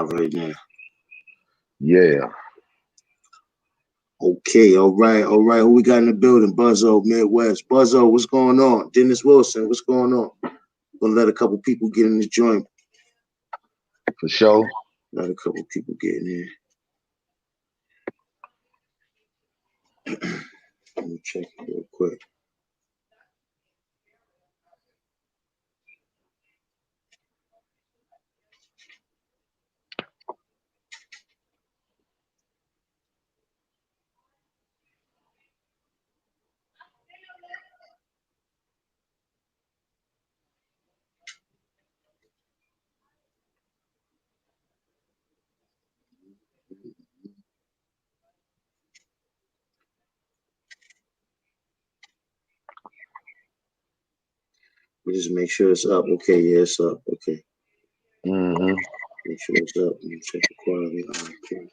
Right now. Yeah. Okay, all right, all right. Who we got in the building? Buzzo, Midwest. Buzzo, what's going on? Dennis Wilson, what's going on? Gonna let a couple people get in this joint. For sure. Let a couple people get in here. Let me check it real quick. We just make sure it's up. Okay, yeah, it's up. Okay. Mm-hmm. Make sure it's up. Let me check the quality. Okay.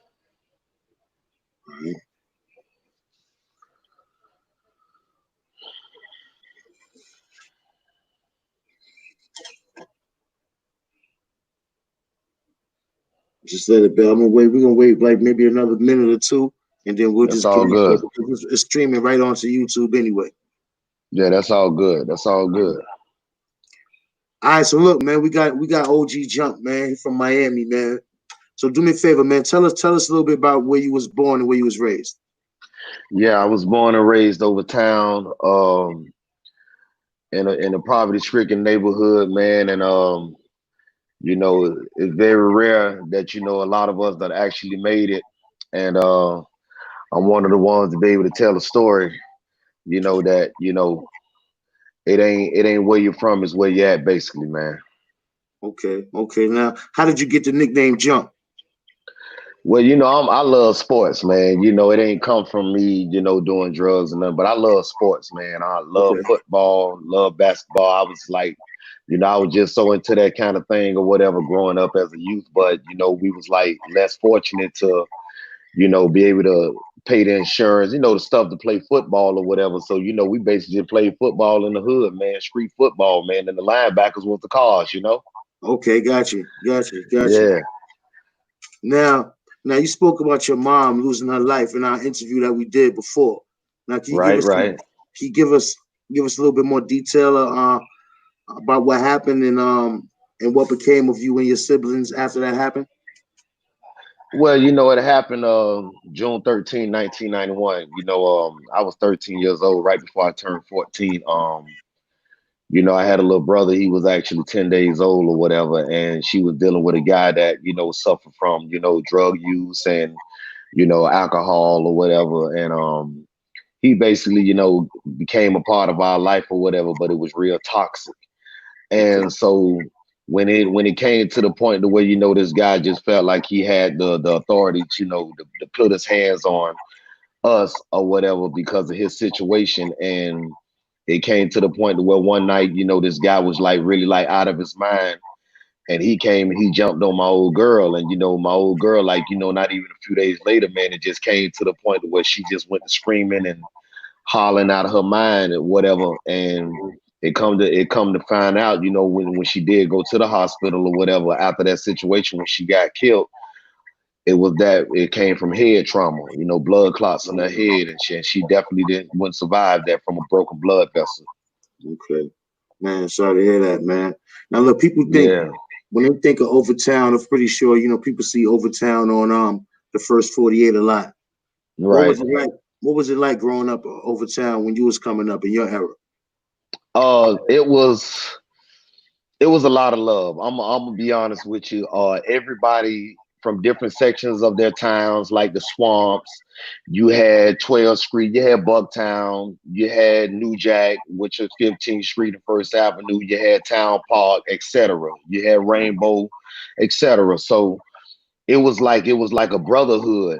All right. Just let it be. I'm gonna wait. We're gonna wait like maybe another minute or two, and then we'll That's just get all into it good. because it's streaming right onto YouTube anyway. Yeah, that's all good. That's all good. All right, so look, man, we got OG Jump, man, from Miami, man. So do me a favor, man. Tell us a little bit about where you was born and where you was raised. Yeah, I was born and raised over town, in a poverty-stricken neighborhood, man, and it's very rare that a lot of us that actually made it, and I'm one of the ones to be able to tell a story. That it ain't where you're from, it's where you're at, basically, man. Okay, okay. Now, how did you get the nickname Jump? Well, I love sports, man. It ain't come from me, doing drugs and nothing, but I love sports, man. I love Okay, football, love basketball. I was like, I was just so into that kind of thing or whatever growing up as a youth, but we was like less fortunate to, be able to pay the insurance, the stuff to play football or whatever. So, we basically played football in the hood, man, street football, man, and the linebackers was the cars. okay, got you. Yeah, Now you spoke about your mom losing her life in our interview that we did before. Now, can you give right, us right. can you give us a little bit more detail about what happened and what became of you and your siblings after that happened? Well, it happened June 13, 1991. I was 13 years old right before I turned 14. I had a little brother, he was actually 10 days old or whatever, and she was dealing with a guy that, suffered from, drug use and, alcohol or whatever. And he basically, became a part of our life or whatever, but it was real toxic. Okay, And so when it came to the point to where this guy just felt like he had the authority to to put his hands on us or whatever because of his situation, and it came to the point to where one night this guy was like really like out of his mind, and he came and he jumped on my old girl, and my old girl, like not even a few days later, man, it just came to the point to where she just went to screaming and hollering out of her mind or whatever. And it come to find out, when she did go to the hospital or whatever after that situation when she got killed, it came from head trauma, blood clots in her head, and she definitely wouldn't survive that from a broken blood vessel. okay, man. Sorry to hear that, man. Now look, people think Yeah, when they think of Overtown, I'm pretty sure people see Overtown on the first 48 a lot. What right. was it like? What was it like growing up over town when you was coming up in your era? It was a lot of love. I'm gonna be honest with you. Everybody from different sections of their towns, like the swamps, you had 12th Street, you had Bucktown, you had New Jack, which is 15th Street and First Avenue, you had Town Park, etc. You had Rainbow, etc. So it was like a brotherhood.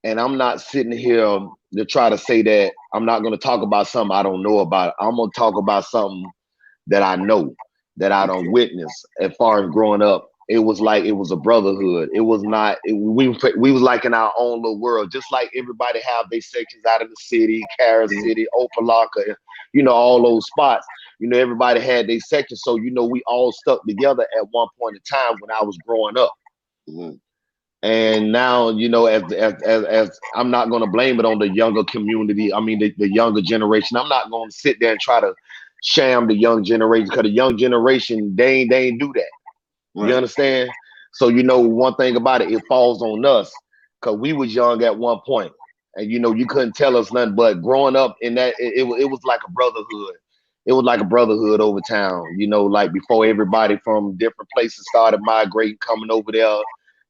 And I'm not sitting here to try to say that I'm not gonna talk about something I don't know about. I'm gonna talk about something that I know, that I don't Okay, witness. As far as growing up, it was like it was a brotherhood. It was not. We was like in our own little world, just like everybody have their sections out of the city, Carol City, Opalaka, all those spots. Everybody had their section, so we all stuck together at one point in time when I was growing up. mhm. And now, you know, as I'm not going to blame it on the younger community. I mean, the younger generation. I'm not going to sit there and try to sham the young generation, because the young generation, they ain't do that. You Right. understand? So, you know, one thing about it, it falls on us, because we was young at one point, and you know, you couldn't tell us nothing. But growing up in that, it was like a brotherhood. It was like a brotherhood over town. You know, like before everybody from different places started migrating, coming over there,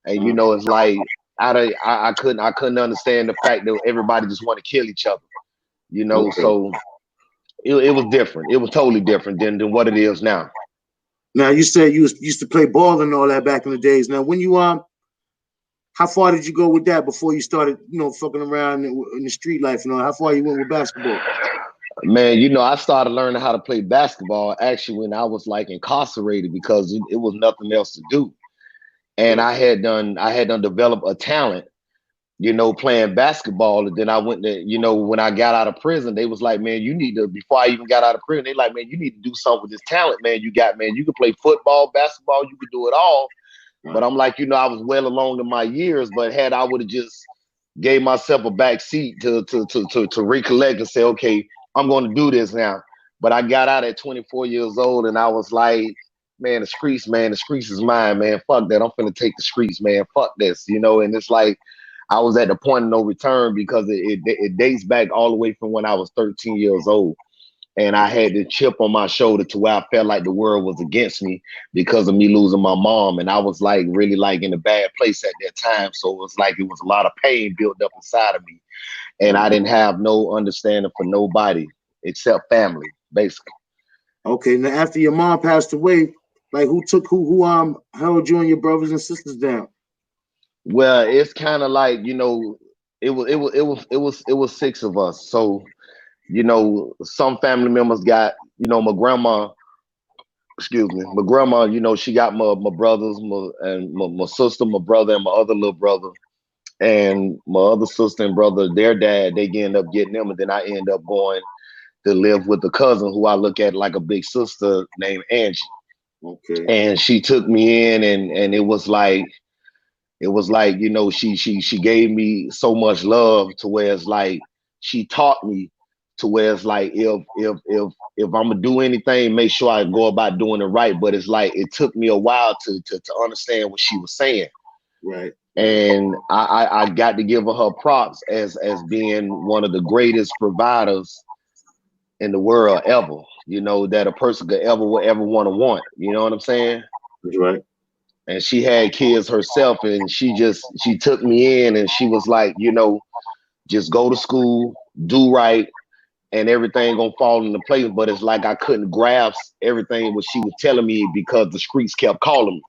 and you know, it's like I couldn't understand the fact that everybody just want to kill each other. You know, Okay. so it was different. It was totally different than what it is now. Now you said used to play ball and all that back in the days. Now when you how far did you go with that before you started, fucking around in the street life? How far you went with basketball? Man, you know, I started learning how to play basketball actually when I was like incarcerated, because it was nothing else to do. And Okay. I had done developed a talent, you know, playing basketball. And then I went to, you know, when I got out of prison, they was like, man, you need to, before I even got out of prison, they like, man, you need to do something with this talent, man. You got, man, you can play football, basketball, you could do it all. But Right. I'm like, you know, I was well along in my years, but had I would have just gave myself a back seat to recollect and say, okay, I'm going to do this now. But I got out at 24 years old, and I was like, man, the streets is mine, man. Fuck that. I'm finna take the streets, man. Fuck this, you know. And it's like I was at the point of no return, because it dates back all the way from when I was 13 years old. And I had the chip on my shoulder to where I felt like the world was against me because of me losing my mom. And I was like really like in a bad place at that time. So it was like it was a lot of pain built up inside of me. And I Right. didn't have no understanding for nobody except family, basically. Okay. Now after your mom passed away, like who held you and your brothers and sisters down? Well, it's kind of like, you know, it was six of us. So, you know, some family members got, you know, my grandma, excuse me, my grandma, you know, she got my brothers, my sister, my brother, and my other little brother. And my other sister and brother, their dad, they end up getting them, and then I end up going to live with a cousin who I look at like a big sister named Angie. Okay. And she took me in, and it was like, you know, she gave me so much love to where it's like she taught me to where it's like if I'm gonna do anything, make sure I go about doing it right. But it's like it took me a while to understand what she was saying. Right. Right. And I got to give her props as being one of the greatest providers in the world ever. You know, that a person could ever want. You know what I'm saying? That's right. And she had kids herself, and she took me in, and she was like, you know, just go to school, do right, and everything gonna fall into place. But it's like I couldn't grasp everything what she was telling me because the streets kept calling me.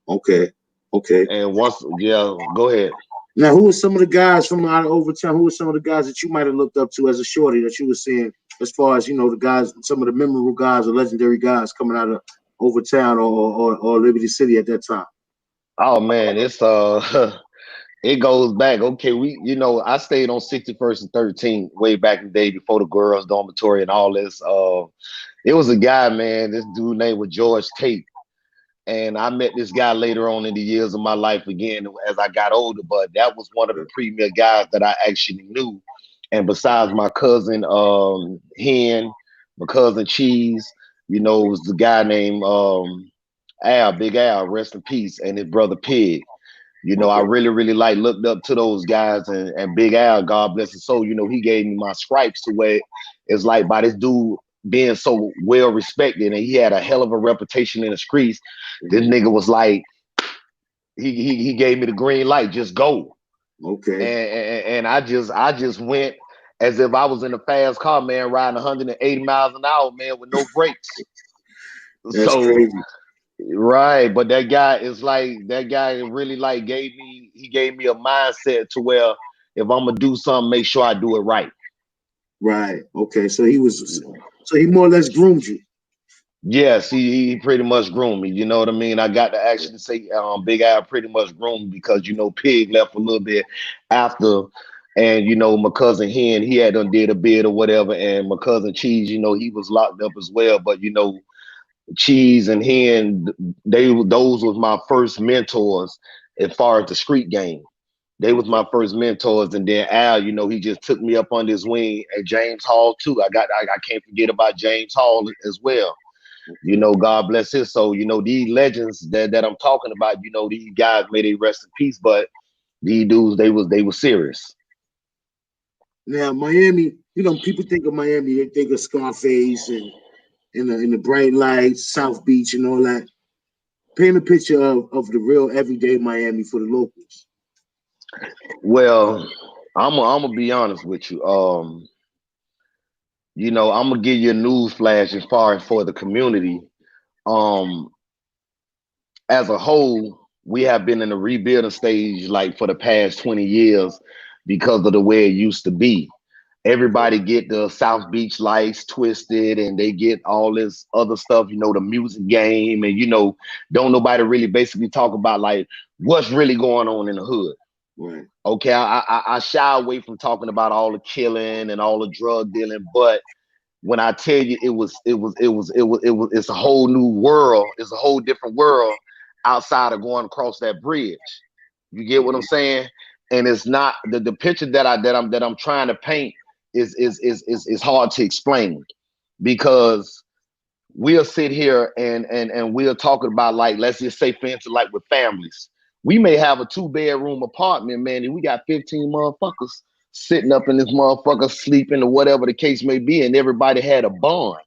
Okay. Okay. And once, yeah, go ahead. Now, who are some of the guys from out of Overtown? Who are some of the guys that you might have looked up to as a shorty that you were seeing, as far as the guys, some of the memorable guys or legendary guys coming out of Overtown or Liberty City at that time? Oh man, it's it goes back. Okay, you know, I stayed on 61st and 13th way back in the day before the girls' dormitory and all this. It was a guy, man. This dude named was George Tate. And I met this guy later on in the years of my life again as I got older. But that was one of the premier guys that I actually knew. And besides my cousin Hen, my cousin Cheese, you know, it was the guy named Al, Big Al, rest in peace, and his brother Pig. You know, I Okay. really like looked up to those guys, and Big Al, God bless his soul, you know, he gave me my stripes to where it's like by this dude being so well respected, and he had a hell of a reputation in the streets. This Mhm. nigga was like, he gave me the green light, just go. Okay. And I just went as if I was in a fast car, man, riding 180 miles an hour, man, with no brakes. That's So crazy. right, but that guy really like he gave me a mindset to where if I'm gonna do something, make sure I do it right. Right. Okay. So he more or less groomed you. Yes, he pretty much groomed me. You know what I mean? I got to actually say, Big Al pretty much groomed me because you know Pig left a little bit after, and you know my cousin Hen he had done did a bit or whatever, and my cousin Cheese, you know, he was locked up as well. But you know, Cheese and Hen, those was my first mentors as far as the street game. They was my first mentors, and then Al, you know, he just took me up on his wing. And James Hall too. I can't forget about James Hall as well. You know, God bless his soul. You know, these legends that I'm talking about, you know, these guys, may they rest in peace, but these dudes, they was serious. Now, Miami, you know, people think of Miami, they think of Scarface and in the bright lights, South Beach and all that. Paint a picture of the real everyday Miami for the locals. Well, I'm gonna be honest with you. You know, I'm gonna give you a news flash as far as for the community. Um, as a whole, we have been in a rebuilding stage like for the past 20 years because of the way it used to be. Everybody get the South Beach lights twisted and they get all this other stuff, you know, the music game, and you know, don't nobody really basically talk about like what's really going on in the hood. Right. Okay, I shy away from talking about all the killing and all the drug dealing, but when I tell you it's a whole new world, it's a whole different world outside of going across that bridge. You get what I'm saying? And it's not the picture that I'm trying to paint is hard to explain, because we'll sit here and we'll talk about, like, let's just say for instance, like with families. We may have a 2-bedroom apartment, man, and we got 15 motherfuckers sitting up in this motherfucker sleeping or whatever the case may be, and everybody had a bond.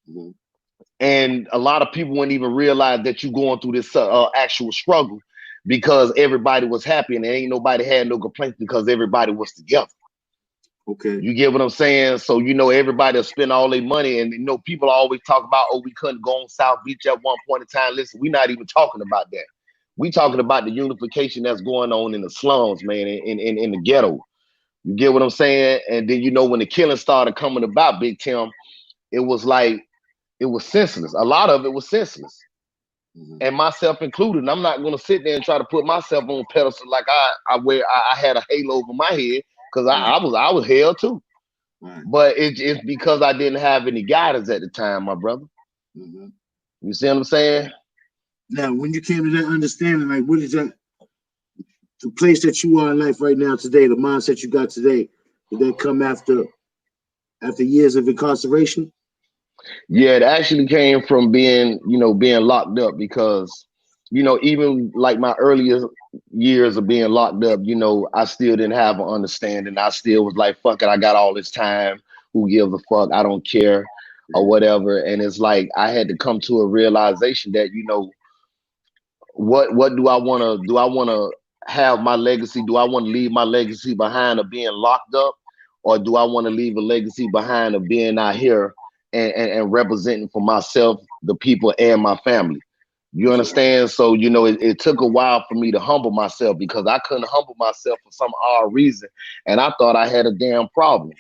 Mm-hmm. And a lot of people wouldn't even realize that you're going through this actual struggle, because everybody was happy and there ain't nobody had no complaints because everybody was together. Okay. You get what I'm saying? So, you know, everybody will spend all their money, and, you know, people always talk about, oh, we couldn't go on South Beach at one point in time. Listen, we're not even talking about that. We talking about the unification that's going on in the slums, man, in the ghetto. You get what I'm saying? And then, you know, when the killing started coming about, Big Tim, it was like, it was senseless. A lot of it was senseless. Mm-hmm. And myself included. And I'm not going to sit there and try to put myself on a pedestal like I had a halo over my head, because I was hell too. Right. But it's because I didn't have any guidance at the time, my brother. Mm-hmm. You see what I'm saying? Now, when you came to that understanding, like, what is that, the place that you are in life right now today, the mindset you got today, did that come after years of incarceration? Yeah, it actually came from being locked up, because, you know, even like my earlier years of being locked up, you know, I still didn't have an understanding. I still was like, fuck it, I got all this time. Who gives a fuck? I don't care, or whatever. And it's like I had to come to a realization that, you know, what do I want to do? I want to have my legacy. Do I want to leave my legacy behind of being locked up, or do I want to leave a legacy behind of being out here and representing for myself, the people, and my family? You understand? So, you know, it took a while for me to humble myself, because I couldn't humble myself for some odd reason, and I thought I had a damn problem.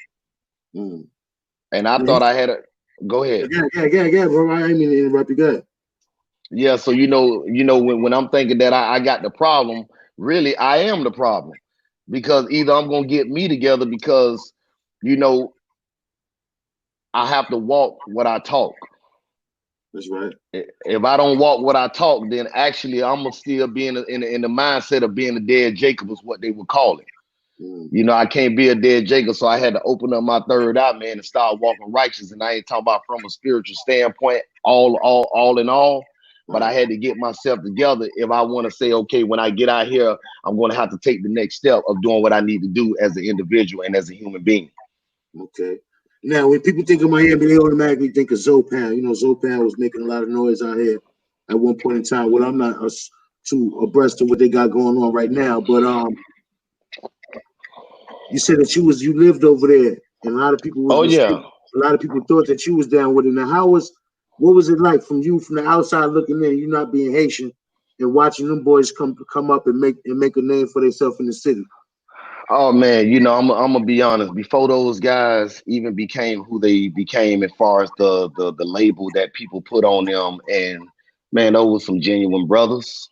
And I thought I had a. Go ahead. Yeah, bro. I didn't mean to interrupt you. Go ahead. Yeah, so you know, when I'm thinking that I got the problem, really I am the problem, because either I'm gonna get me together, because, you know, I have to walk what I talk. That's right. If I don't walk what I talk, then actually I'm gonna still be in the mindset of being a dead Jacob, is what they would call it. You know, I can't be a dead Jacob, so I had to open up my third eye, man, and start walking righteous. And I ain't talking about from a spiritual standpoint, all in all. But I had to get myself together if I want to say, okay, when I get out here, I'm going to have to take the next step of doing what I need to do as an individual and as a human being. Okay. Now, when people think of Miami, they automatically think of Zopan. You know, Zopan was making a lot of noise out here at one point in time. Well, I'm not too abreast of what they got going on right now, but you said that you lived over there, and a lot of people a lot of people thought that you was down with it. Now, what was it like from the outside looking in, you not being Haitian, and watching them boys come up and make a name for themselves in the city? Oh man, you know, I'm gonna be honest. Before those guys even became who they became, as far as the label that people put on them, and man, those were some genuine brothers.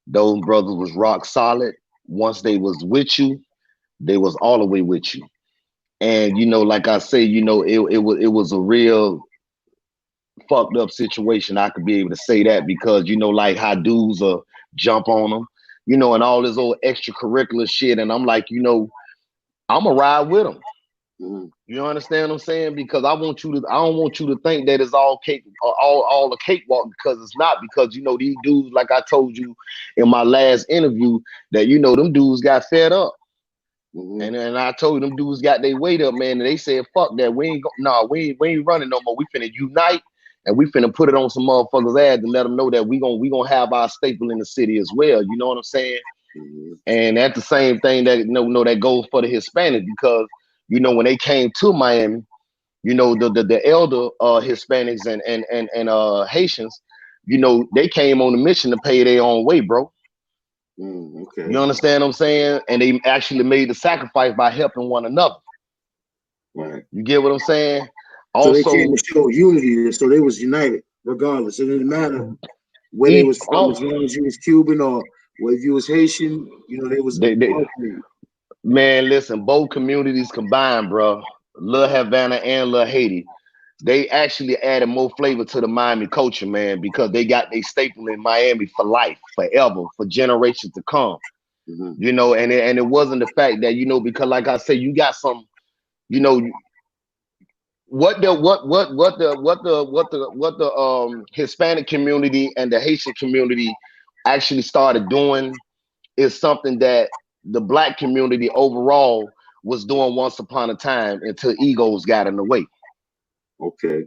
Those brothers was rock solid. Once they was with you, they was all the way with you. And, you know, like I say, you know, it was a real fucked up situation. I could be able to say that, because, you know, like how dudes jump on them, you know, and all this old extracurricular shit. And I'm like, you know, I'm gonna ride with them. Mm-hmm. You understand what I'm saying? Because I don't want you to think that it's all cake, all a cakewalk, because it's not. Because, you know, these dudes, like I told you in my last interview, that, you know, them dudes got fed up. Mm-hmm. And I told them dudes got their weight up, man, and they said, fuck that. We ain't running no more. We finna unite, and we finna put it on some motherfuckers' ass to let them know that we gonna have our staple in the city as well. You know what I'm saying? Mm-hmm. And that's the same thing that that goes for the Hispanics, because, you know, when they came to Miami, you know, the elder Hispanics and Haitians, you know, they came on a mission to pay their own way, bro. Okay. You understand what I'm saying? And they actually made the sacrifice by helping one another. Right. You get what I'm saying? So Also, they came to show unity, so they was united regardless. It didn't matter where they was from, as long as you was Cuban or if you was Haitian, you know, they was welcoming. Man, listen, both communities combined, bro. Little Havana and Little Haiti, they actually added more flavor to the Miami culture, man, because they got their staple in Miami for life, forever, for generations to come. Mm-hmm. You know, and it wasn't the fact that, you know, because like I said, you got some, you know, what the Hispanic community and the Haitian community actually started doing is something that the Black community overall was doing once upon a time, until egos got in the way. Okay.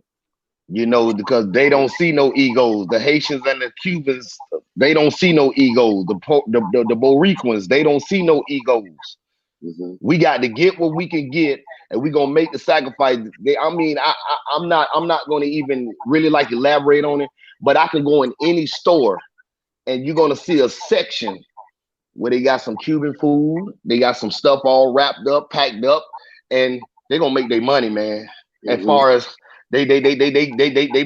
You know, because they don't see no egos. The Haitians and the Cubans, they don't see no egos. The Boricuans, they don't see no egos. Mm-hmm. We got to get what we can get, and we're gonna make the sacrifice. I'm not gonna even really like elaborate on it, but I can go in any store and you're gonna see a section where they got some Cuban food, they got some stuff all wrapped up, packed up, and they're gonna make their money, man. Mm-hmm. As far as they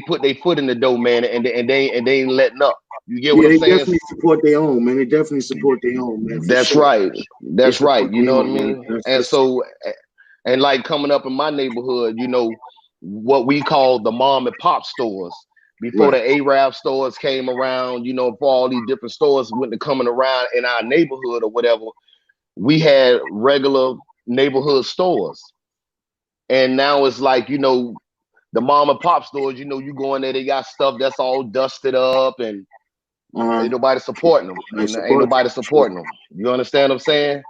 put their foot in the dough, man, and they ain't letting up. You get what I'm They saying? definitely support their own, man. They definitely support their own, man, for That's sure. right. That's right. You know what I Man. mean? And so, and like coming up in my neighborhood, you know, what we call the mom and pop stores. Before right. the Arab stores came around, you know, before all these different stores went to coming around in our neighborhood or whatever, we had regular neighborhood stores. And now it's like, you know, the mom and pop stores, you know, you go in there, they got stuff that's all dusted up, and ain't nobody supporting them. Ain't nobody supporting them. You understand what I'm saying?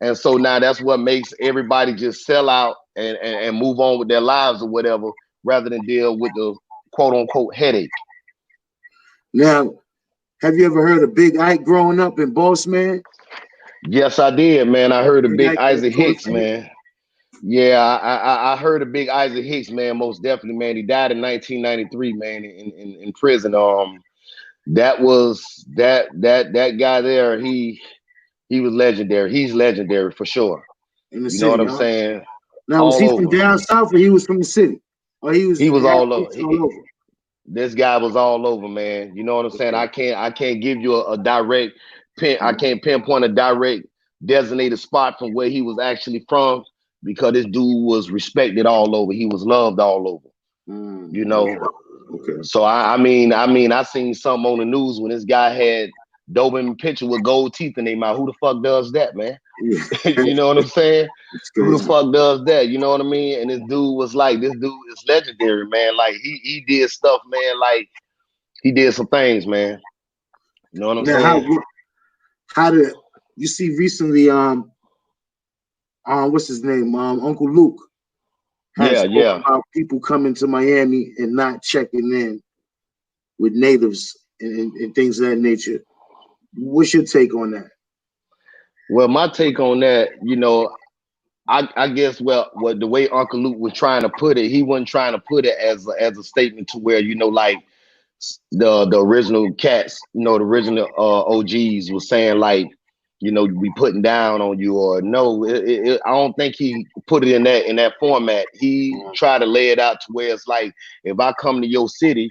And so now that's what makes everybody just sell out and move on with their lives or whatever, rather than deal with the quote unquote headache. Now, have you ever heard of Big Ike growing up in Boss Man? Yes, I did, man. I heard of Big Ike, Isaac Hicks, man. Yeah, I heard of Big Isaac Hicks, man. Most definitely, man. He died in 1993, man, in prison. That was that guy there. He was legendary. He's legendary for sure. In the You know city, what I'm saying? Now, was All he from over. down south or he was from the city? Or he was all over. all over? This guy was all over, man. You know what I'm saying? I can't give you a direct pin. I can't pinpoint a direct designated spot from where he was actually from, because this dude was respected all over. He was loved all over. You know. Okay. So I mean, I seen something on the news when this guy had Dobin picture with gold teeth in their mouth. Who the fuck does that, man? Yeah. You know what I'm saying? Who the fuck does that? You know what I mean? And this dude was like, this dude is legendary, man. Like he did stuff, man. Like he did some things, man. You know what I'm saying? How did you see recently? What's his name? Uncle Luke has spoken about people coming to Miami and not checking in with natives and things of that nature. What's your take on that? Well, my take on that, you know, I guess what the way Uncle Luke was trying to put it, he wasn't trying to put it as a statement to where, you know, like the original cats, you know, the original OGs was saying like, you know, we putting down on you, or no, I don't think he put it in that format. He tried to lay it out to where it's like, if I come to your city,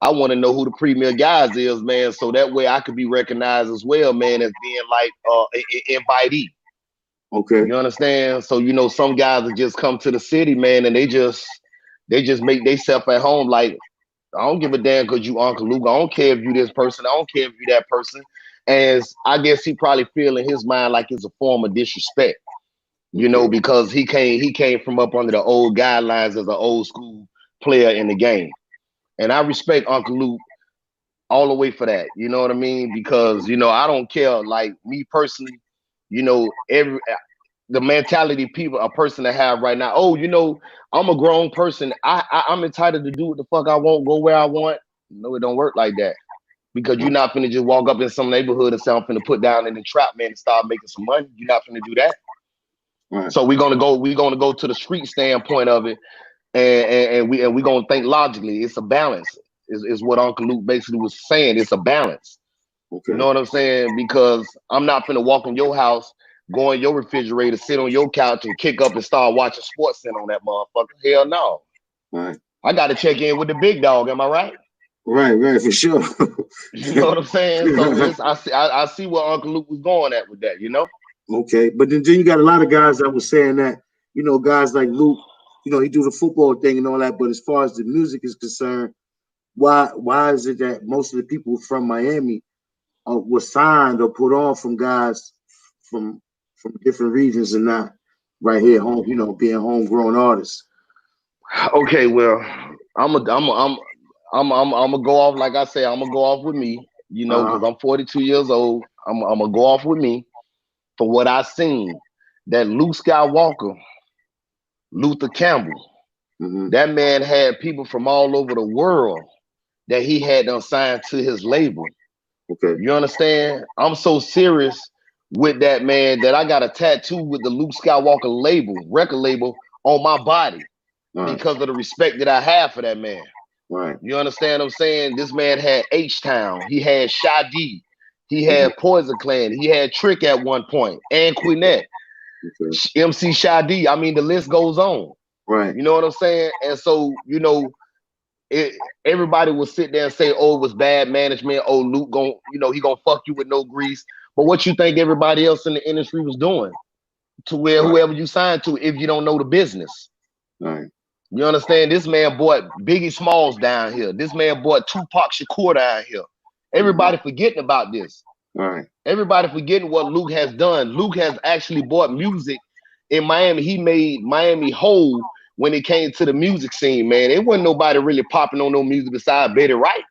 I want to know who the premier guys is, man, so that way I could be recognized as well, man, as being like an invitee. Okay. You understand? So, you know, some guys that just come to the city, man, and they just make themselves at home. Like, I don't give a damn because you Uncle Luke. I don't care if you this person. I don't care if you that person. As I guess he probably feel in his mind like it's a form of disrespect, you know, because he came from up under the old guidelines as an old school player in the game. And I respect Uncle Luke all the way for that. You know what I mean? Because, you know, I don't care. Like me personally, you know, the mentality a person to have right now. Oh, you know, I'm a grown person. I'm entitled to do what the fuck I want, go where I want. No, it don't work like that. Because you're not finna just walk up in some neighborhood and say I'm finna put down in the trap, man, and start making some money. You're not finna do that. Right. So we're gonna go to the street standpoint of it, and we're gonna think logically. It's a balance, is what Uncle Luke basically was saying. It's a balance. Okay. You know what I'm saying? Because I'm not finna walk in your house, go in your refrigerator, sit on your couch, and kick up and start watching Sports Center on that motherfucker. Hell no. Right. I gotta check in with the big dog. Am I right? Right, for sure. You know what I'm saying? So I see where Uncle Luke was going at with that, you know? Okay, but then you got a lot of guys that were saying that, you know, guys like Luke, you know, he do the football thing and all that, but as far as the music is concerned, why is it that most of the people from Miami were signed or put on from guys from different regions and not right here home, you know, being homegrown artists? Okay, well, I'm gonna go off, like I say, I'm gonna go off with me, you know, because I'm 42 years old. I'm gonna go off with me for what I seen. That Luke Skywalker, Luther Campbell, that man had people from all over the world that he had assigned to his label. Okay, you understand? I'm so serious with that man that I got a tattoo with the Luke Skywalker record label on my body. Right. Because of the respect that I have for that man. Right. You understand what I'm saying? This man had H-Town. He had Sha-D. He had Poison Clan. He had Trick at one point. And Quinette. Okay. MC Sha-D. I mean, the list goes on. Right. You know what I'm saying? And so, you know, everybody will sit there and say, oh, it was bad management. Oh, Luke he gonna fuck you with no grease. But what you think everybody else in the industry was doing to where whoever you signed to, if you don't know the business. Right. You understand? This man bought Biggie Smalls down here. This man bought Tupac Shakur down here. Everybody forgetting about this. Right. Everybody forgetting what Luke has done. Luke has actually bought music in Miami. He made Miami whole when it came to the music scene, man. It wasn't nobody really popping on no music besides Betty Wright.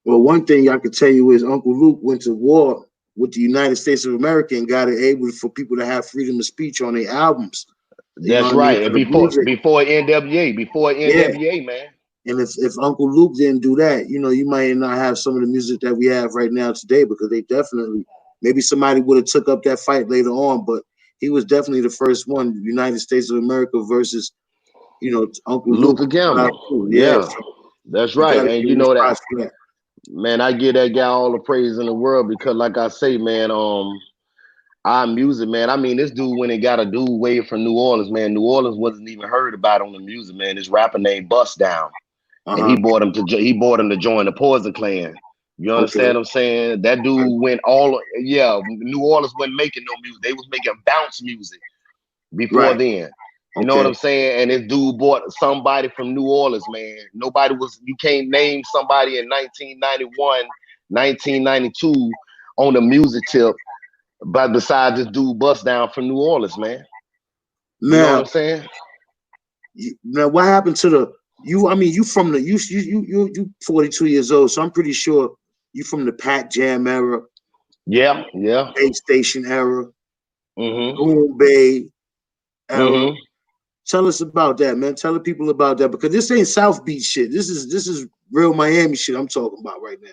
Well, one thing I could tell you is Uncle Luke went to war with the United States of America and got it able for people to have freedom of speech on their albums. That's right. And before NWA, man. And if Uncle Luke didn't do that, you know, you might not have some of the music that we have right now today, because they definitely, maybe somebody would have took up that fight later on, but he was definitely the first one, United States of America versus, you know, Uncle Luther Campbell. Yeah, so that's right. And you know that, man, I give that guy all the praise in the world because, like I say, man, our music, man. I mean, this dude went and got a dude way from New Orleans, man. New Orleans wasn't even heard about on the music, man. This rapper named Bust Down, and he bought him to join the Poison Clan. You understand what I'm saying? That dude went New Orleans wasn't making no music. They was making bounce music before then. You know what I'm saying? And this dude bought somebody from New Orleans, man. You can't name somebody in 1991, 1992 on the music tip. But besides this dude Bust Down from New Orleans, man. You know what I'm saying? Now, what happened to you 42 years old, so I'm pretty sure you from the Pat Jam era. Yeah. Bay Station era. Boom Bay era. Tell us about that, man. Tell the people about that, because this ain't South Beach shit. This is real Miami shit I'm talking about right now.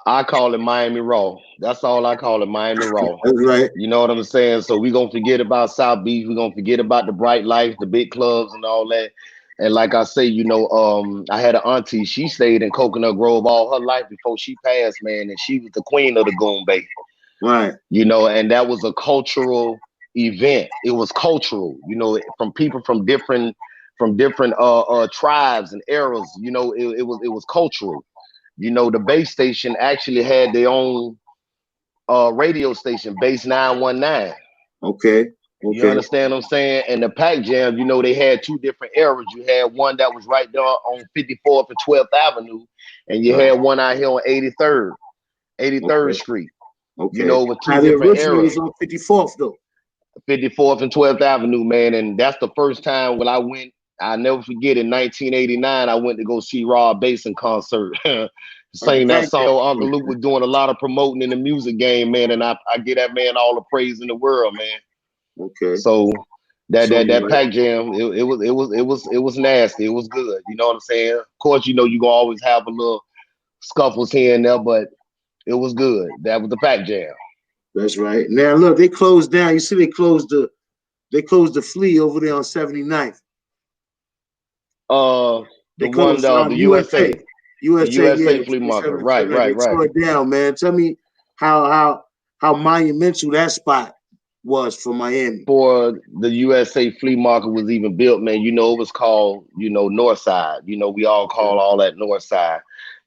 I call it Miami Raw. That's all I call it, Miami Raw. That's right. You know what I'm saying? So we're going to forget about South Beach. We're going to forget about the bright lights, the big clubs and all that. And like I say, you know, I had an auntie. She stayed in Coconut Grove all her life before she passed, man. And she was the queen of the Goon Bay. Right. You know, and that was a cultural event. It was cultural, you know, from people from different tribes and eras. You know, it was cultural. You know, the base station actually had their own radio station, Base 919. Okay. You understand what I'm saying? And the Pac Jam, you know, they had two different eras. You had one that was right there on 54th and 12th Avenue, and you had one out here on 83rd Street. Okay. You know, with two Now the different original eras. was on 54th though. 54th and 12th Avenue, man. And that's the first time when I went, I'll never forget, in 1989, I went to go see Rob Bass in concert. Sang that song. Uncle Luke was doing a lot of promoting in the music game, man. And I give that man all the praise in the world, man. Okay. So that right. Pac Jam, it was nasty. It was good. You know what I'm saying? Of course, you know you gonna always have a little scuffles here and there, but it was good. That was the Pac Jam. That's right. Now look, they closed down. You see, they closed the Flea over there on 79th. The one, the USA. USA, the USA yeah, flea market. They tore it down, man. Tell me how monumental that spot was for Miami. For the USA flea market was even built, man. You know, it was called, you know, North Side. You know, we all call all that North Side.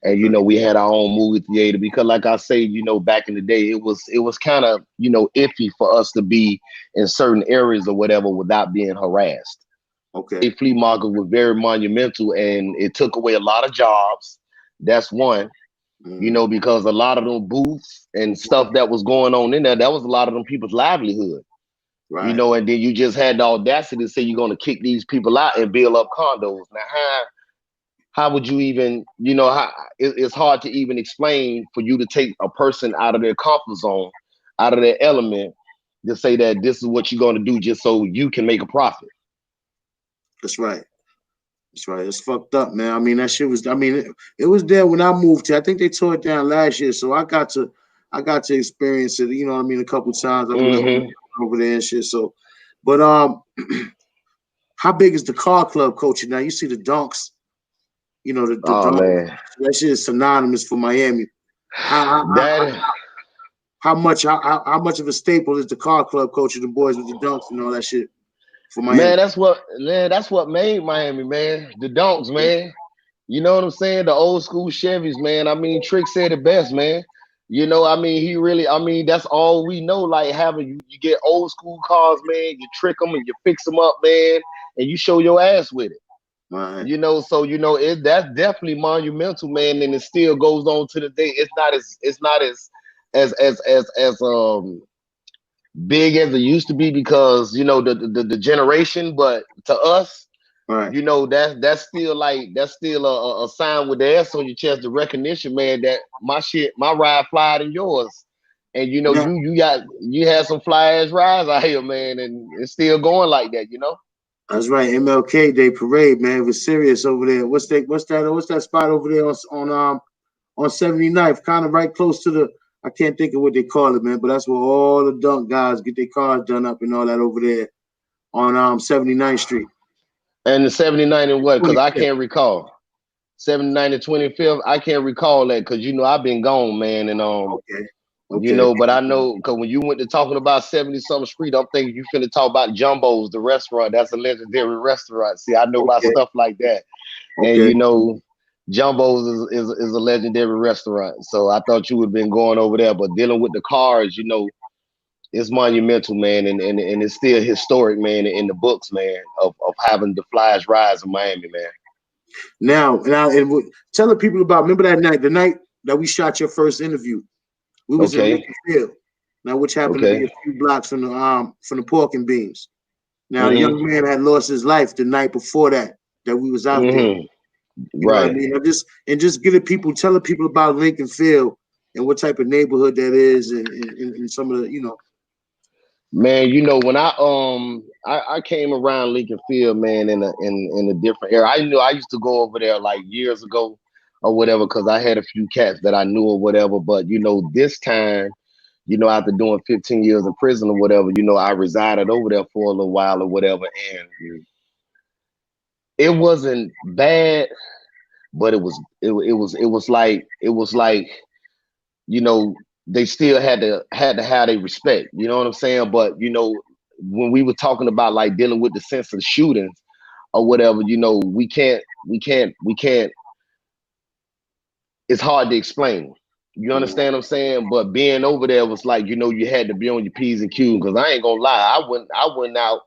And you know, we had our own movie theater because, like I say, you know, back in the day, it was kind of, you know, iffy for us to be in certain areas or whatever without being harassed. Okay. A flea market was very monumental, and it took away a lot of jobs. That's one. You know, because a lot of them booths and stuff that was going on in there, that was a lot of them people's livelihood. Right. You know, and then you just had the audacity to say you're going to kick these people out and build up condos. Now, how would you even, you know, it's hard to even explain for you to take a person out of their comfort zone, out of their element, to say that this is what you're going to do just so you can make a profit. That's right. That's right. It's fucked up, man. I mean, that shit was. I mean, it was there when I moved here. I think they tore it down last year, so I got to experience it. You know what I mean? A couple times. I went over there and shit. So, but how big is the car club culture now? You see the Dunks. You know the Dunks. Man, that shit is synonymous for Miami. How much of a staple is the car club culture? The boys with the Dunks and all that shit. For Miami. Man, that's what made Miami, man. The Donks, man. You know what I'm saying? The old school Chevys, man. I mean, Trick said it best, man. You know, I mean, that's all we know. Like having you get old school cars, man. You trick them and you fix them up, man, and you show your ass with it. Right. You know, so you know that's definitely monumental, man, and it still goes on to the day. It's not as big as it used to be because you know the generation, but to us, right. You know that's still a sign with the S on your chest, the recognition, man, that my ride fly than yours, and you know you had some fly ass rides out here, man, and it's still going like that, you know. That's right, MLK Day Parade, man. It was serious over there. What's that spot over there on 79th, kind of right close to the. I can't think of what they call it, man, but that's where all the dunk guys get their cars done up and all that over there on 79th Street. And the 79 and what? Because I can't recall. 79 and 25th, I can't recall that because you know I've been gone, man, and okay. You know, but I know because when you went to talking about 70-something Street, I'm thinking you finna talk about Jumbo's, the restaurant. That's a legendary restaurant. See, I know about stuff like that, and you know. Jumbo's is a legendary restaurant. So I thought you would have been going over there, but dealing with the cars, you know, it's monumental, man, and it's still historic, man, in the books, man, of having the flyest rides in Miami, man. Now, tell the people about, remember that night, the night that we shot your first interview. We was in Lincoln Field, now which happened to be a few blocks from the Pork and Beans. Now the young man had lost his life the night before that we was out there. You know what I mean? Just tell the people about Lincoln Field and what type of neighborhood that is, and some of the, you know. Man, you know when I came around Lincoln Field, man, in a different era. I knew I used to go over there like years ago or whatever because I had a few cats that I knew or whatever. But you know this time, you know after doing 15 years in prison or whatever, you know I resided over there for a little while or whatever, and it wasn't bad. But it was like, you know, they still had to have their respect. You know what I'm saying? But you know, when we were talking about like dealing with the sense of shootings or whatever, you know, we can't. It's hard to explain. You understand what I'm saying? But being over there was like, you know, you had to be on your P's and Q's because I ain't gonna lie, I went out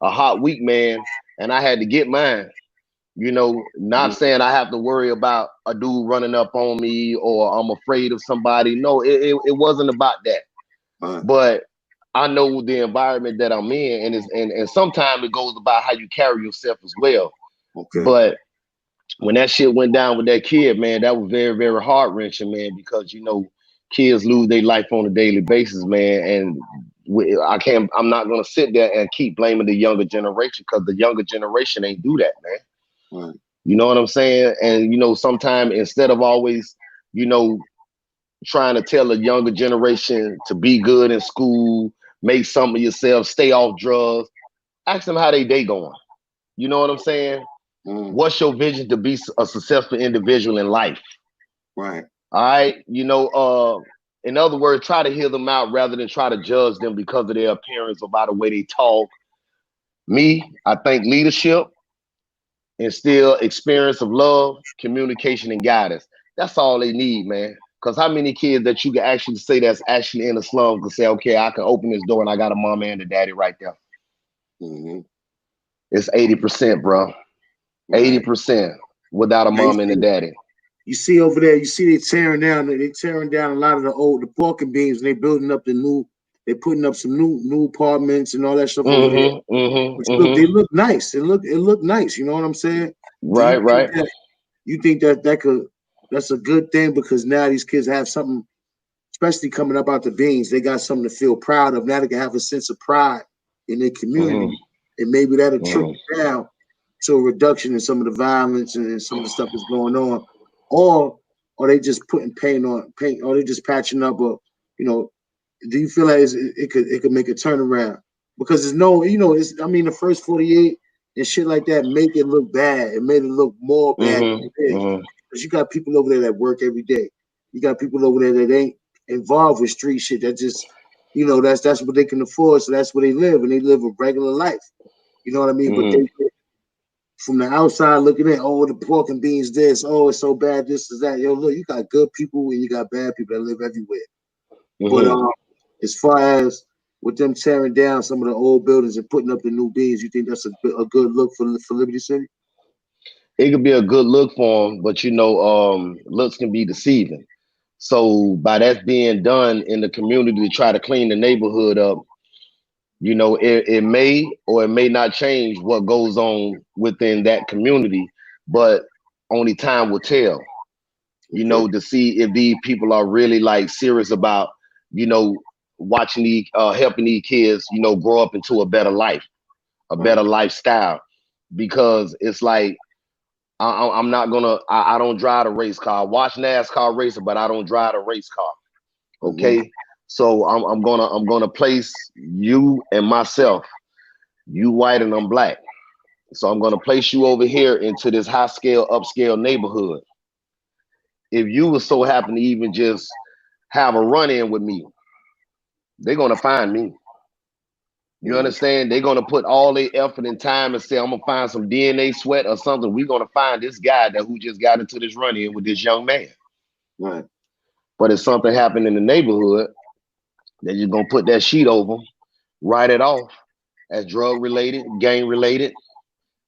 a hot week, man, and I had to get mine. You know, not saying I have to worry about a dude running up on me or I'm afraid of somebody. No, it wasn't about that. But I know the environment that I'm in, and sometimes it goes about how you carry yourself as well. Okay. But when that shit went down with that kid, man, that was very, very heart wrenching, man, because you know, kids lose their life on a daily basis, man, and I'm not gonna sit there and keep blaming the younger generation because the younger generation ain't do that, man. Right. You know what I'm saying? And you know, sometimes instead of always, you know, trying to tell the younger generation to be good in school, make something of yourself, stay off drugs, ask them how they day going. You know what I'm saying? What's your vision to be a successful individual in life? Right. All right. You know, in other words, try to hear them out rather than try to judge them because of their appearance or by the way they talk. Me, I think leadership, instill experience of love, communication, and guidance. That's all they need, man. Because how many kids that you can actually say that's actually in the slums can say, okay, I can open this door and I got a mama and a daddy right there. It's 80%, bro. 80% without a mom and a daddy. You see over there, you see they tearing down a lot of the pork and beans, and they building up they're putting up some new apartments and all that stuff over there. They look nice. It look nice. You know what I'm saying? Right, right. You think that's a good thing because now these kids have something, especially coming up out the beans, they got something to feel proud of. Now they can have a sense of pride in their community, and maybe that'll trickle down to a reduction in some of the violence and some of the stuff that's going on. Or are they just putting paint, or they just patching up? Or, you know, do you feel like it could make a turnaround? Because there's no, you know, the first 48 and shit like that make it look bad. It made it look more bad than it is. Because you got people over there that work every day. You got people over there that ain't involved with street shit. That just, you know, that's what they can afford. So that's where they live, and they live a regular life. You know what I mean? But they, from the outside looking in, oh, the pork and beans this, oh, it's so bad, this is that. Yo, look, you got good people and you got bad people that live everywhere. But as far as with them tearing down some of the old buildings and putting up the new beans, you think that's a good look for Liberty City? It could be a good look for them, but you know, looks can be deceiving. So by that being done in the community to try to clean the neighborhood up, you know, it may or it may not change what goes on within that community, but only time will tell, you know, to see if these people are really like serious about, you know, watching these, helping these kids, you know, grow up into a better life, a better lifestyle. Because it's like, I'm not gonna, I don't drive a race car. I watch NASCAR racing, but I don't drive a race car. Okay. So I'm gonna place you and myself, you white and I'm black. So I'm gonna place you over here into this high scale, upscale neighborhood. If you were so happen to even just have a run-in with me, they're gonna find me. You understand? They're gonna put all their effort and time and say, I'm gonna find some DNA sweat or something. We're gonna find this guy who just got into this run-in with this young man. Right. But if something happened in the neighborhood, they're just gonna put that sheet over, write it off as drug related, gang related.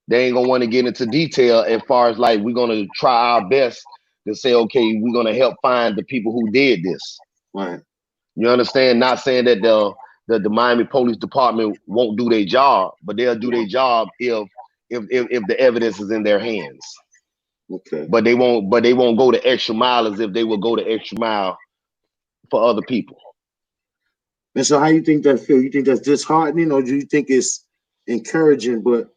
They ain't gonna want to get into detail as far as like we're gonna try our best to say, okay, we're gonna help find the people who did this. Right. You understand? Not saying that the Miami Police Department won't do their job, but they'll do their job if the evidence is in their hands. Okay. But they won't go the extra mile as if they will go the extra mile for other people. And so how you think that feel? You think that's disheartening, or do you think it's encouraging? But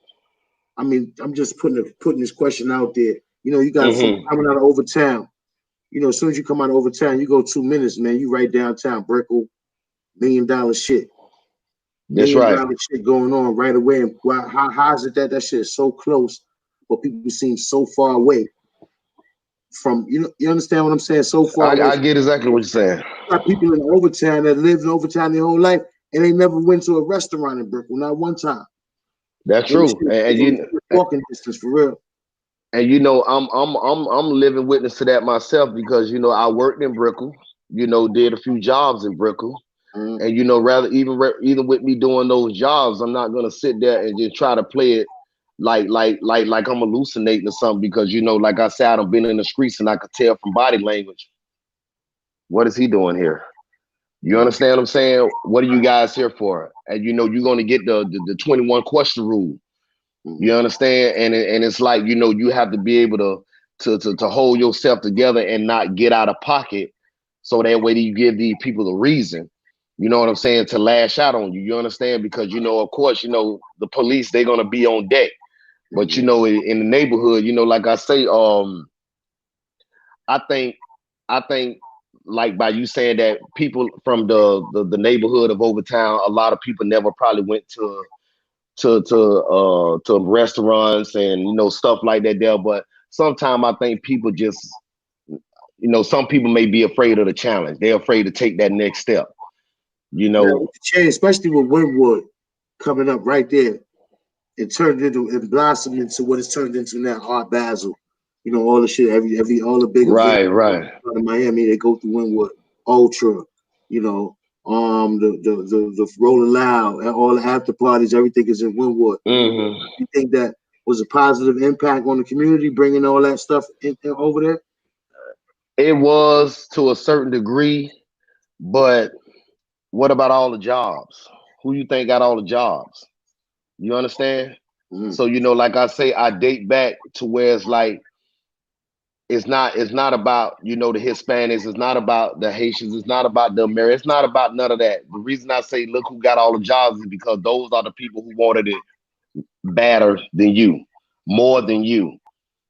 I mean, I'm just putting this question out there. You know, you got coming out of Overtown. You know, as soon as you come out of Overtown, you go 2 minutes, man. You right downtown, Brickell, $1 million shit. That's right. $1 million shit going on right away. And how is it that shit is so close, but people seem so far away from, you know, you understand what I'm saying? So far away. I get exactly what you're saying. You got people in Overtown that lived in Overtown their whole life, and they never went to a restaurant in Brickell, not one time. That's true. And you walking distance for real. And you know, I'm living witness to that myself because you know I worked in Brickell, you know, did a few jobs in Brickell, and you know, rather even with me doing those jobs, I'm not gonna sit there and just try to play it, like I'm hallucinating or something because you know, like I said, I've been in the streets and I could tell from body language. What is he doing here? You understand what I'm saying? What are you guys here for? And you know, you're gonna get the 21 question rule. You understand? And it's like, you know, you have to be able to hold yourself together and not get out of pocket. So that way you give these people the reason, you know what I'm saying, to lash out on you. You understand? Because, you know, of course, you know, the police, they're gonna be on deck. But you know, in the neighborhood, you know, like I say, I think like by you saying that people from the neighborhood of Overtown, a lot of people never probably went to restaurants and you know stuff like that there. But sometimes I think people just, you know, some people may be afraid of the challenge. They're afraid to take that next step. You know, yeah, especially with Wynwood coming up right there. It turned into and blossomed into what it's turned into now, Art Basel. You know, all the shit, all the big right, events right. in Miami, they go through Wynwood, Ultra, you know, the Rolling Loud, and all the after parties, everything is in Wynwood. Mm-hmm. You think that was a positive impact on the community, bringing all that stuff over there? It was to a certain degree, but what about all the jobs? Who you think got all the jobs? You understand? So, you know, like I say, I date back to where it's like it's not about, you know, the Hispanics, it's not about the Haitians, it's not about the Americans, it's not about none of that. The reason I say look who got all the jobs is because those are the people who wanted it better than you, more than you.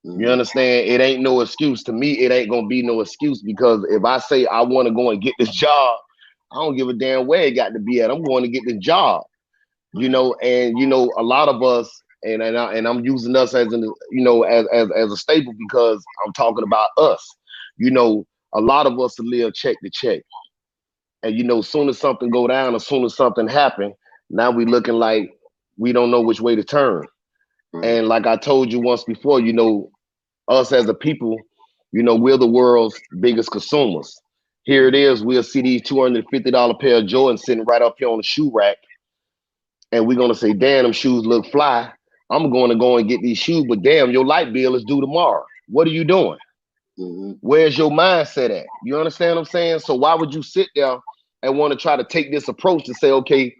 You understand? It ain't no excuse. To me, it ain't gonna be no excuse because if I say I want to go and get this job, I don't give a damn where it got to be at. I'm going to get the job. You know, and you know, a lot of us, and I'm using us as an, you know, as a staple because I'm talking about us. You know, a lot of us live check to check, and you know, as soon as something go down, as soon as something happen, now we looking like we don't know which way to turn. And like I told you once before, you know, us as a people, you know, we're the world's biggest consumers. Here it is, we'll see these $250 pair of Jordans sitting right up here on the shoe rack, and we're gonna say, damn, them shoes look fly. I'm going to go and get these shoes, but damn, your light bill is due tomorrow. What are you doing? Where's your mindset at? You understand what I'm saying? So why would you sit there and want to try to take this approach to say, okay,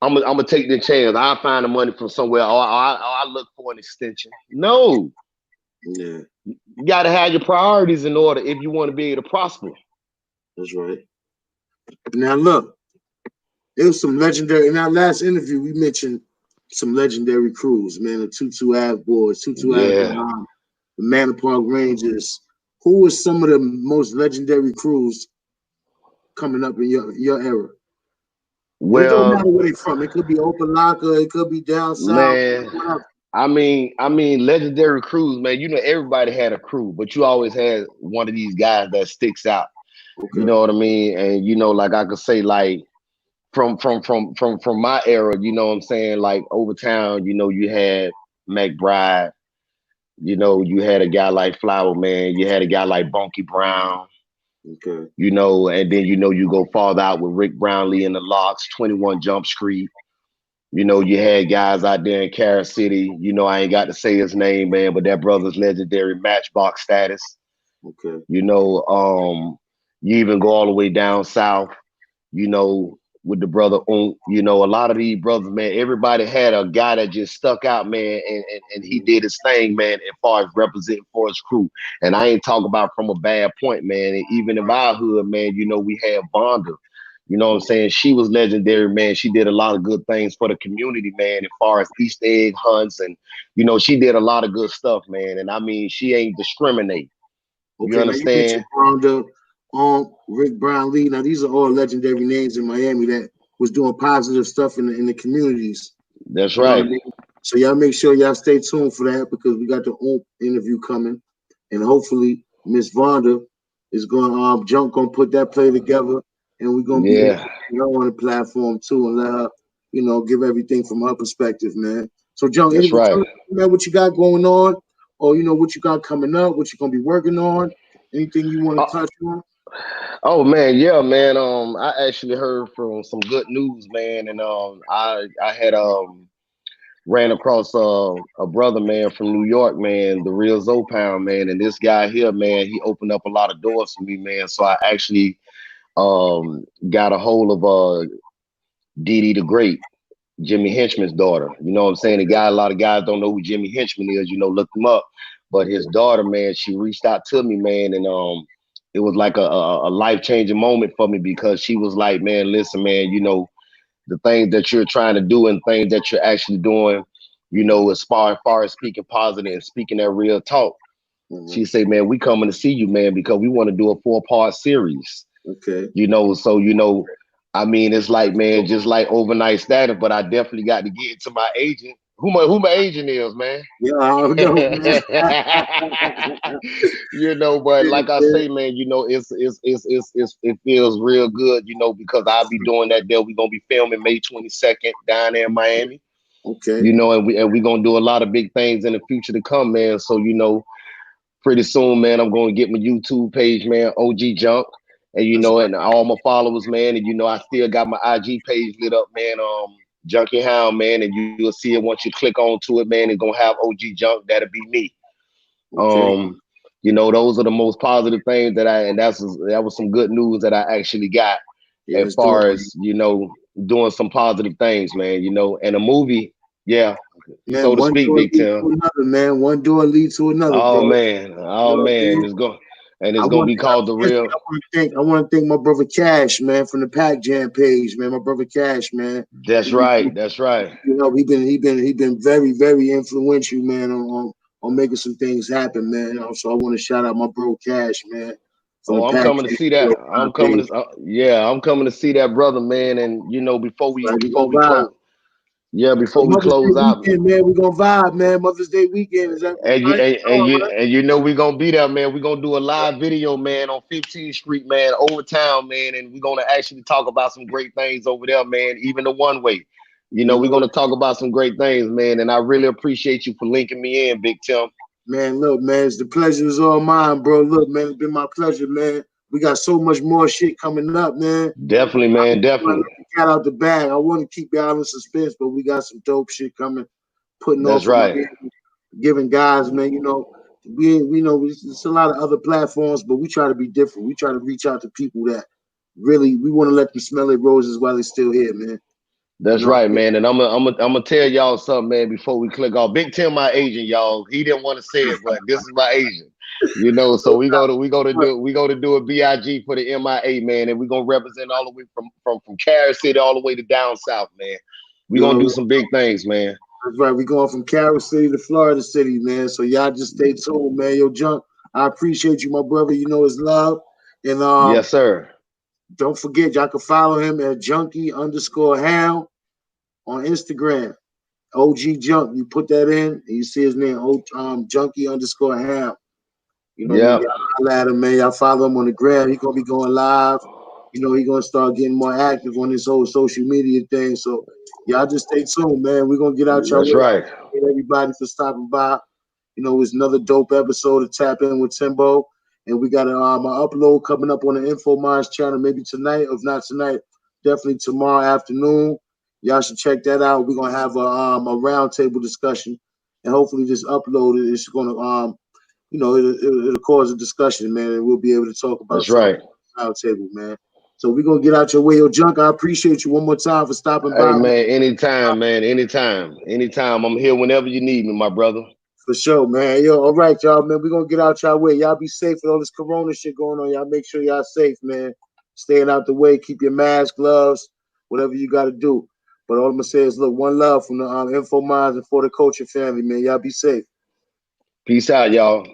I'm gonna take the chance. I'll find the money from somewhere, or I look for an extension. No. Yeah. You got to have your priorities in order if you want to be able to prosper. That's right. Now look, there was some legendary. In our last interview, we mentioned some legendary crews, man. The Tutu Ave Boys, Tutu Ave, the Manor Park Rangers. Who was some of the most legendary crews coming up in your era? Well, it don't matter where they're from. It could be Opa-locka, it could be down south. Man, I mean, legendary crews, man. You know, everybody had a crew, but you always had one of these guys that sticks out. Okay. You know what I mean? And you know, like I could say, like from my era, you know what I'm saying? Like Overtown, you know, you had McBride, you know, you had a guy like Flower Man, you had a guy like Bunky Brown. Okay. You know, and then you know you go farther out with Rick Brownlee and the Locks, 21 Jump Street. You know, you had guys out there in Carol City. You know, I ain't got to say his name, man, but that brother's legendary, Matchbox Status. Okay. You know, you even go all the way down south, you know, with the brother you know, a lot of these brothers, man, everybody had a guy that just stuck out, man, and he did his thing, man, as far as representing for his crew. And I ain't talking about from a bad point, man. And even in my hood, man, you know, we had Vonda. You know what I'm saying? She was legendary, man. She did a lot of good things for the community, man, as far as Easter egg hunts. And, you know, she did a lot of good stuff, man. And I mean, she ain't discriminate. Okay, you understand? Rick Brownlee. Now, these are all legendary names in Miami that was doing positive stuff in the communities. That's right. I mean? So y'all make sure y'all stay tuned for that because we got the interview coming. And hopefully Miss Vonda is going to put that play together. And we're gonna be on the platform too, and let her, you know, give everything from her perspective, man. So, John, that's right. Tell me what you got going on, or you know what you got coming up, what you're gonna be working on, anything you want to touch on. Oh man, yeah, man. I actually heard from some good news, man, and I had ran across a brother, man, from New York, man, the real Zopound, man. And this guy here, man, he opened up a lot of doors for me, man. So I actually got a hold of Dee Dee the Great, Jimmy Henchman's daughter. You know what I'm saying? A lot of guys don't know who Jimmy Henchman is, you know, look him up. But his daughter, man, she reached out to me, man, and it was like a life-changing moment for me because she was like, man, listen, man, you know, the things that you're trying to do and things that you're actually doing, you know, as far as speaking positive and speaking that real talk. She said, man, we coming to see you, man, because we want to do a 4-part series. Okay. You know, so, you know, I mean, it's like, man, just like overnight status, but I definitely got to get to my agent. Who my agent is, man. Yeah, I don't know, man. You know, but like I say, man, you know, it feels real good, you know, because I'll be doing that there. We're gonna be filming May 22nd down there in Miami. Okay. You know, and we gonna do a lot of big things in the future to come, man. So, you know, pretty soon, man, I'm gonna get my YouTube page, man, OG Junk. And you know, and all my followers, man, and you know, I still got my IG page lit up, man. Junkie Hound, man, and you'll see it once you click onto it, man. It's gonna have OG Junk. That'll be me. Okay. You know, those are the most positive things that was some good news that I actually got as far as, you know, doing some positive things, man. You know, and a movie, yeah, man, so to speak, Big Tim. Man, one door leads to another. Oh bro. man, it's gonna be called The Real. I want to thank my brother Cash, man, from the Pac Jam page, man. My brother Cash, man. That's right. That's right. You know, he been very, very influential, man, on making some things happen, man. So I want to shout out my bro Cash, man. Oh, I'm coming to see that. I'm coming to see that brother, man. And you know, before we close. Yeah, before we close out, weekend, man, we're gonna vibe, man. Mother's Day weekend is that? And you know we're gonna be there, man. We're gonna do a live video, man, on 15th Street, man, Overtown, man, and we're gonna actually talk about some great things over there, man. Even the one way, you know, we're gonna talk about some great things, man. And I really appreciate you for linking me in, Big Tim. Man, look, man, the pleasure is all mine, bro. Look, man, it's been my pleasure, man. We got so much more shit coming up, man. Definitely, man. Definitely. Got out the bag. I want to keep y'all in suspense, but we got some dope shit coming. That's right. Giving guys, man. You know, we know it's a lot of other platforms, but we try to be different. We try to reach out to people that really we want to let them smell their roses while they're still here, man. That's right, man. And I'm gonna tell y'all something, man, before we click off. Big Tim, my agent, y'all. He didn't want to say it, but this is my agent. You know, so we go to do a BIG for the MIA, man, and we're gonna represent all the way from Carol City all the way to down south, man. We're gonna do some big things, man. That's right. We're going from Carol City to Florida City, man. So y'all just stay tuned, man. Yo, Junk, I appreciate you, my brother. You know it's love. And yes, sir. Don't forget, y'all can follow him at junkie_hound on Instagram. OG Junk. You put that in, and you see his name, junkie_hound. You know, y'all at him, man. Y'all follow him on the gram. He's gonna be going live. You know, he's gonna start getting more active on this whole social media thing. So y'all just stay tuned, man. We're gonna get out y'all. That's right. Thank everybody for stopping by. You know, it's another dope episode of Tap In with Timbo. And we got an upload coming up on the Info Minds channel, maybe tonight. If not tonight, definitely tomorrow afternoon. Y'all should check that out. We're gonna have a roundtable discussion, and hopefully this upload is gonna you know, it'll cause a discussion, man, and we'll be able to talk about that's right. Roundtable, man. So we're gonna get out your way, yo, Junk. I appreciate you one more time for stopping by. Hey, man, anytime, man. Anytime. I'm here whenever you need me, my brother. For sure, man. Yo, all right, y'all, man. We're gonna get out y'all way. Y'all be safe with all this corona shit going on. Y'all make sure y'all safe, man. Staying out the way, keep your mask, gloves, whatever you gotta do. But all I'm gonna say is, look, one love from the Info Minds and For the Culture family, man. Y'all be safe. Peace out, y'all.